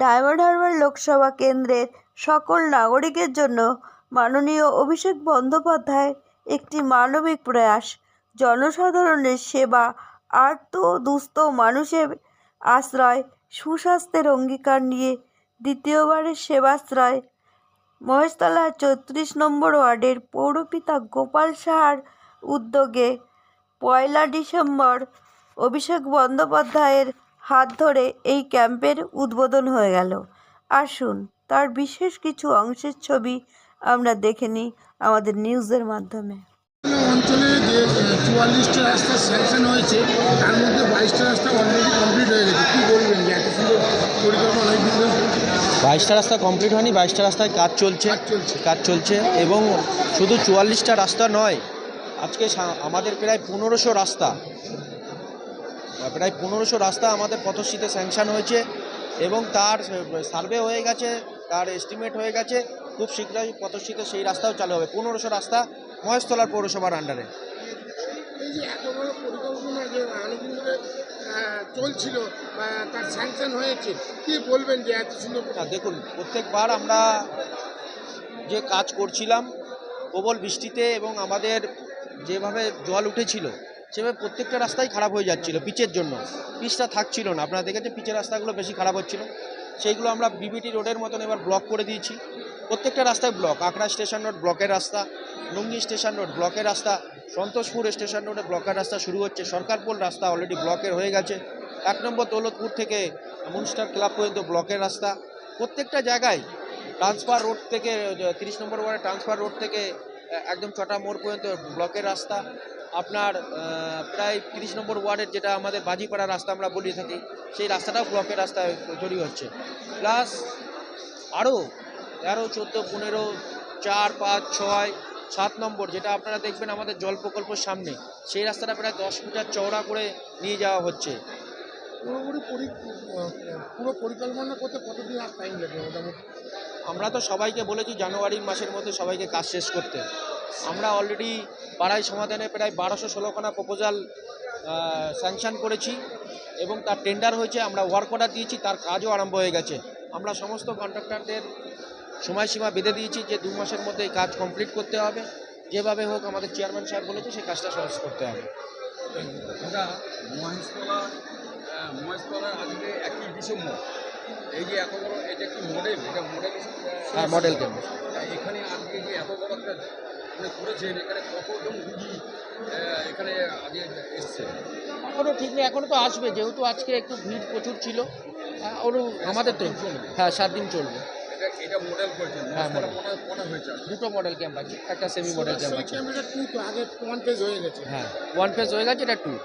Diamond Harbour Lok Sabha কেন্দ্রের সকল নাগরিকের জন্য মাননীয় অভিষেক বন্দ্যোপাধ্যায়ের একটি মানবিক প্রয়াস, জনসাধারণের সেবা, আর্ত দুস্থ মানুষের আশ্রয়, সুস্বাস্থ্যের অঙ্গীকার নিয়ে দ্বিতীয়বারের সেবাশ্রয় মহেশতলা ৩৪ নম্বর ওয়ার্ডের পৌরপিতা গোপাল সাহার উদ্যোগে ১লা ডিসেম্বর অভিষেক বন্দ্যোপাধ্যায়ের হাত ধরে এই ক্যাম্পের উদ্বোধন হয়ে গেল। আসুন তার বিশেষ কিছু অংশের ছবি আমরা দেখে নিই আমাদের নিউজের মাধ্যমে। অঞ্চলে যে ৪৪টা রাস্তা স্যাংশন হয়েছে, তার মধ্যে ২২টা রাস্তা অলরেডি কমপ্লিট হয়ে গেছে। কী বলবেন যে এত সুন্দর পরিকল্পনা অনেকদিন ধরে? ২২টা রাস্তা কমপ্লিট হয়নি, ২২টা রাস্তায় কাজ চলছে এবং শুধু ৪৪টা রাস্তা নয়, আজকে আমাদের প্রায় ১৫০০ রাস্তা আমাদের পথশ্রীতে স্যাংশন হয়েছে এবং তার সার্ভে হয়ে গেছে, তার এস্টিমেট হয়ে গেছে। খুব শীঘ্রই পথশ্রীতে সেই রাস্তাও চালু হবে। ১৫০০ রাস্তা মহেশতলার পৌরসভার আন্ডারে। এই যে এত বড় পরিকল্পনা যে অনেকদিন ধরে চলছিল, তার স্যাংশন হয়েছে, কি বলবেন যে এত সুন্দর? দেখুন, প্রত্যেকবার আমরা যে কাজ করছিলাম প্রবল বৃষ্টিতে এবং আমাদের যেভাবে জল উঠেছিল সেভাবে প্রত্যেকটা রাস্তাই খারাপ হয়ে যাচ্ছিল পিচের জন্য। পিচটা থাকছিল না, আপনারা দেখেছেন পিচের রাস্তাগুলো বেশি খারাপ হচ্ছিল। সেইগুলো আমরা বিবিটি রোডের মতন এবার ব্লক করে দিয়েছি। প্রত্যেকটা রাস্তায় ব্লক। আখড়া স্টেশন রোড ব্লকের রাস্তা, লুঙ্গি স্টেশন রোড ব্লকের রাস্তা, সন্তোষপুর স্টেশন রোডে ব্লকের রাস্তা শুরু হচ্ছে। সরকারপোল রাস্তা অলরেডি ব্লকের হয়ে গেছে। ১ নম্বর দৌলতপুর থেকে মুনস্টার ক্লাব পর্যন্ত ব্লকের রাস্তা। প্রত্যেকটা জায়গায় ট্রান্সফার রোড থেকে ৩০ নম্বর ওয়ার্ডে ট্রান্সফার রোড থেকে একদম চটা মোড় পর্যন্ত ব্লকের রাস্তা। আপনার প্রায় ৩০ নম্বর ওয়ার্ডের যেটা আমাদের বাজিপাড়া রাস্তা আমরা বলে থাকি, সেই রাস্তাটাও ব্লকের রাস্তায় তৈরি হচ্ছে। প্লাস আরও ১৩, ১৪, ১৫, ৪, ৫, ৬, ৭ নম্বর যেটা আপনারা দেখবেন আমাদের জল প্রকল্পের সামনে, সেই রাস্তাটা প্রায় ১০ মিটার চওড়া করে নিয়ে যাওয়া হচ্ছে। পুরো পরিকল্পনা করতে কতদিন আর টাইম লাগবে মোটামুটি? আমরা তো সবাইকে বলেছি জানুয়ারি মাসের মধ্যে সবাইকে কাজ শেষ করতে। আমরা অলরেডি পাড়ায় সমাধানে প্রায় ১২১৬খানা প্রপোজাল স্যাংশন করেছি এবং তার টেন্ডার হয়েছে। আমরা ওয়ার্ক অর্ডার দিয়েছি, তার কাজও আরম্ভ হয়ে গেছে। আমরা সমস্ত কন্ট্রাক্টরদের সময়সীমা বেঁধে দিয়েছি যে ২ মাসের মধ্যে এই কাজ কমপ্লিট করতে হবে। যেভাবে হোক আমাদের চেয়ারম্যান সাহেব বলেছে সেই কাজটা সহজ করতে হবে। এটা মহেশতলার আজকে ১ই ডিসেম্বর, এই যে এত বড়, এটা কি মডেল? এটা মডেল? হ্যাঁ, মডেল কেন্দ্র। এখানে আজকে যে এত বড় একটা করেছেন, এখানে কতজন রুগী এখানে আজকে এসছে? এখনও ঠিক নেই, এখনও তো আসবে, যেহেতু আজকে একটু ভিড় প্রচুর ছিল। আমাদের তো হ্যাঁ ৭ দিন চলবে। এটা মডেল করেছেন? হ্যাঁ, মডেল হয়েছে। দুটো মডেল ক্যাম্প আছে, একটা সেমি মডেল ক্যাম্প আছে। আগে 1 ফেজ হয়ে গেছে। হ্যাঁ, 1 ফেজ হয়ে গেছে, এটা 2।